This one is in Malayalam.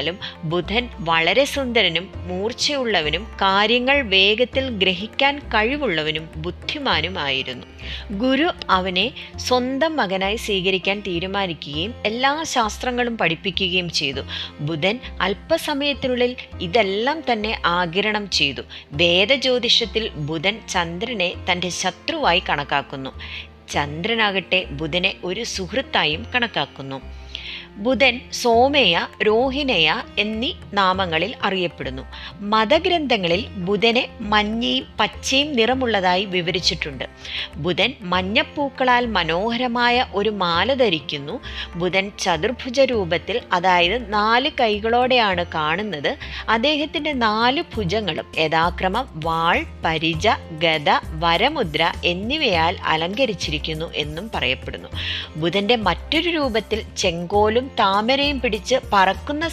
ആയാലും ബുധൻ വളരെ സുന്ദരനും മൂർച്ചയുള്ളവനും കാര്യങ്ങൾ വേഗത്തിൽ ഗ്രഹിക്കാൻ കഴിവുള്ളവനും ബുദ്ധിമാനുമായിരുന്നു. ഗുരു അവനെ സ്വന്തം മകനായി സ്വീകരിക്കാൻ തീരുമാനിക്കുകയും എല്ലാ ശാസ്ത്രങ്ങളും പഠിപ്പിക്കുകയും ചെയ്തു. ബുധൻ അല്പസമയത്തിനുള്ളിൽ ഇതെല്ലാം തന്നെ ആഗിരണം ചെയ്തു. വേദജ്യോതിഷത്തിൽ ബുധൻ ചന്ദ്രനെ തൻ്റെ ശത്രുവായി കണക്കാക്കുന്നു. ചന്ദ്രനാകട്ടെ ബുധനെ ഒരു സുഹൃത്തായും കണക്കാക്കുന്നു. ബുധൻ സോമേയ, രോഹിണേയ എന്നീ നാമങ്ങളിൽ അറിയപ്പെടുന്നു. മതഗ്രന്ഥങ്ങളിൽ ബുധനെ മഞ്ഞയും പച്ചയും നിറമുള്ളതായി വിവരിച്ചിട്ടുണ്ട്. ബുധൻ മഞ്ഞപ്പൂക്കളാൽ മനോഹരമായ ഒരു മാല ധരിക്കുന്നു. ബുധൻ ചതുർഭുജ രൂപത്തിൽ, അതായത് 4 കൈകളോടെയാണ് കാണുന്നത്. അദ്ദേഹത്തിൻ്റെ 4 ഭുജങ്ങളും യഥാക്രമം വാൾ, പരിച, ഗദ, വരമുദ്ര എന്നിവയാൽ അലങ്കരിച്ചിരിക്കുന്നു എന്നും പറയപ്പെടുന്നു. ബുധന്റെ മറ്റൊരു രൂപത്തിൽ ചെങ്കോലും താമരയും പിടിച്ച് പറക്കുന്ന